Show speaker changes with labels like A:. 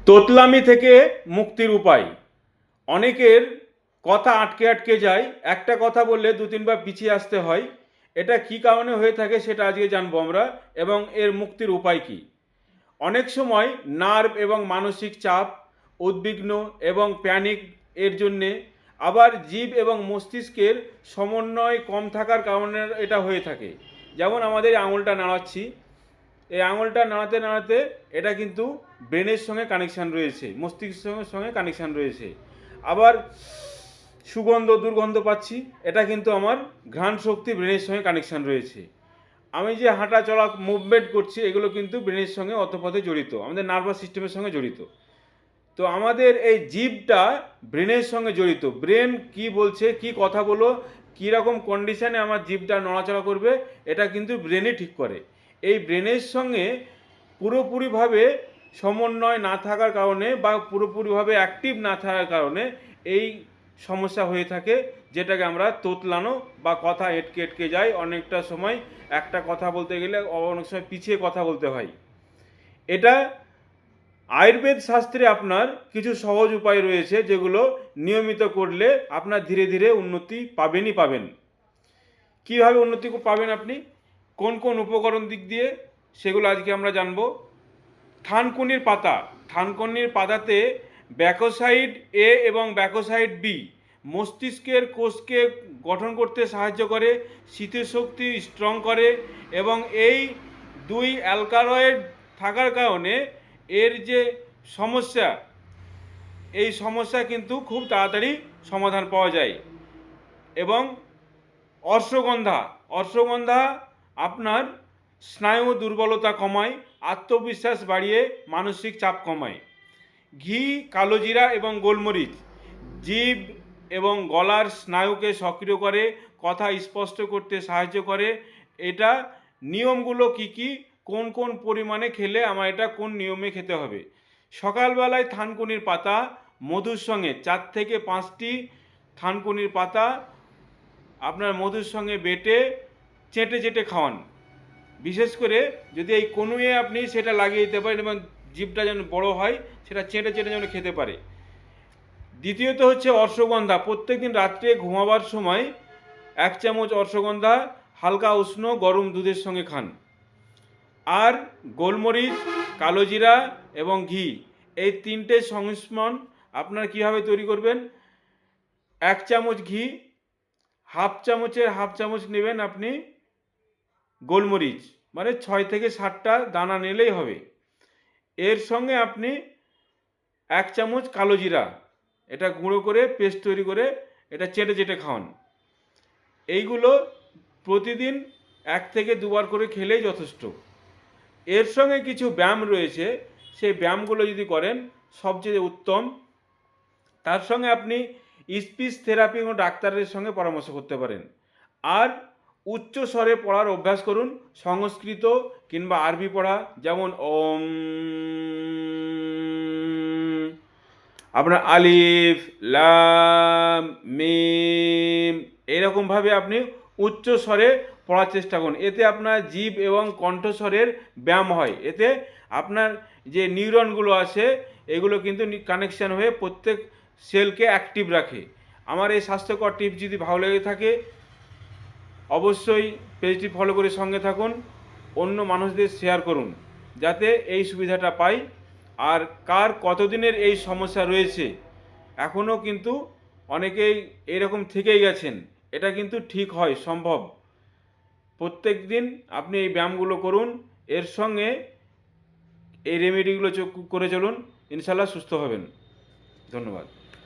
A: তোতলামি থেকে মুক্তির উপায়। অনেকের কথা আটকে আটকে যায়, একটা কথা বললে দু তিনবার পিছিয়ে আসতে হয়। এটা কী কারণে হয়ে থাকে সেটা আজকে জানবো আমরা, এবং এর মুক্তির উপায় কী। অনেক সময় নার্ভ এবং মানসিক চাপ, উদ্বিগ্ন এবং প্যানিক এর জন্যে, আবার জীব এবং মস্তিষ্কের সমন্বয় কম থাকার কারণে এটা হয়ে থাকে। যেমন আমাদের আঙুলটা নাড়াচ্ছি, এই আঙুলটা নাড়াতে নাড়াতে এটা কিন্তু ব্রেনের সঙ্গে কানেকশান রয়েছে, মস্তিষ্কের সঙ্গে কানেকশান রয়েছে। আবার সুগন্ধ দুর্গন্ধ পাচ্ছি, এটা কিন্তু আমার ঘ্রাণ শক্তি ব্রেনের সঙ্গে কানেকশান রয়েছে। আমি যে হাঁটা চলা মুভমেন্ট করছি, এগুলো কিন্তু ব্রেনের সঙ্গে অতপথে জড়িত, আমাদের নার্ভাস সিস্টেমের সঙ্গে জড়িত। তো আমাদের এই জীবটা ব্রেনের সঙ্গে জড়িত। ব্রেন কি বলছে, কি কথা বলো, কীরকম কন্ডিশানে আমার জীবটা নড়াচড়া করবে, এটা কিন্তু ব্রেনই ঠিক করে। এই ব্রেনের সঙ্গে পুরোপুরিভাবে সমন্বয় না থাকার কারণে বা পুরোপুরিভাবে অ্যাক্টিভ না থাকার কারণে এই সমস্যা হয়ে থাকে, যেটাকে আমরা তোতলানো বা কথা এটকে এটকে যায়। অনেকটা সময় একটা কথা বলতে গেলে অনেক সময় পিছিয়ে কথা বলতে হয়। এটা আয়ুর্বেদ শাস্ত্রে আপনার কিছু সহজ উপায় রয়েছে, যেগুলো নিয়মিত করলে আপনার ধীরে ধীরে উন্নতি পাবেনই পাবেন। কীভাবে উন্নতি পাবেন আপনি, কোন কোন উপকরণ দিক দিয়ে, সেগুলো আজকে আমরা জানবো। থানকুনির পাতা, থানকুনির পাতাতে ব্যাকোসাইড এ এবং ব্যাকোসাইড বি মস্তিষ্কের কোষকে গঠন করতে সাহায্য করে, স্মৃতিশক্তি স্ট্রং করে, এবং এই দুই অ্যালকালয়েড থাকার কারণে এর যে সমস্যা, এই সমস্যা কিন্তু খুব তাড়াতাড়ি সমাধান পাওয়া যায়। এবং অশ্বগন্ধা, অশ্বগন্ধা আপনার স্নায়ু দুর্বলতা কমায়, আত্মবিশ্বাস বাড়িয়ে মানসিক চাপ কমায়। ঘি, কালোজিরা এবং গোলমরিচ জিভ এবং গলার স্নায়ুকে সক্রিয় করে, কথা স্পষ্ট করতে সাহায্য করে। এটা নিয়মগুলো কি কি, কোন কোন পরিমাণে খেলে আমার এটা কোন নিয়মে খেতে হবে। সকালবেলায় থানকুনির পাতা মধুর সঙ্গে 4 থেকে 5টি থানকুনির পাতা আপনার মধুর সঙ্গে বেটে চেটে চেটে খাওয়ান। বিশেষ করে যদি এই কনুয়ে আপনি সেটা লাগিয়ে দিতে পারেন এবং জিভটা যেন বড় হয়, সেটা চেটে চেটে যেন খেতে পারে। দ্বিতীয়ত হচ্ছে অশ্বগন্ধা। প্রত্যেকদিন রাত্রে ঘুমাবার সময় 1 চামচ অশ্বগন্ধা হালকা উষ্ণ গরম দুধের সঙ্গে খান। আর গোলমরিচ, কালোজিরা এবং ঘি, এই 3টে সংমিশ্রণ আপনারা কীভাবে তৈরি করবেন। 1 চামচ ঘি, হাফ চামচের হাফ চামচ নেবেন আপনি গোলমরিচ, মানে 6 থেকে 7টা দানা নিলেই হবে। এর সঙ্গে আপনি 1 চামচ কালোজিরা, এটা গুঁড়ো করে পেস্ট তৈরি করে এটা চেটে চেটে খাওয়ান। এইগুলো প্রতিদিন 1 থেকে 2 বার করে খেলেই যথেষ্ট। এর সঙ্গে কিছু ব্যায়াম রয়েছে, সেই ব্যায়ামগুলো যদি করেন সবচেয়ে উত্তম। তার সঙ্গে আপনি স্পিচ থেরাপি ও ডাক্তারের সঙ্গে পরামর্শ করতে পারেন। আর উচ্চ স্বরে পড়ার অভ্যাস করুন, সংস্কৃত কিংবা আরবি পড়া, যেমন ওম, আপনার আলিফ, লাম, মিম, এইরকমভাবে আপনি উচ্চ স্বরে পড়ার চেষ্টা করুন। এতে আপনার জিভ এবং কণ্ঠস্বরের ব্যায়াম হয়। এতে আপনার যে নিউরনগুলো আছে, এগুলো কিন্তু কানেকশান হয়ে প্রত্যেক সেলকে অ্যাক্টিভ রাখে। আমার এই স্বাস্থ্যকর টিপস যদি ভালো লেগে থাকে, অবশ্যই পেজটি ফলো করে সঙ্গে থাকুন, অন্য মানুষদের শেয়ার করুন যাতে এই সুবিধাটা পাই। আর কার কতদিনের এই সমস্যা রয়েছে, এখনও কিন্তু অনেকেই এরকম থেকেই গেছেন, এটা কিন্তু ঠিক হয়, সম্ভব। প্রত্যেক দিন আপনি এই ব্যায়ামগুলো করুন, এর সঙ্গে এই রেমেডিগুলো করে চলুন, ইনশাল্লাহ সুস্থ হবেন। ধন্যবাদ।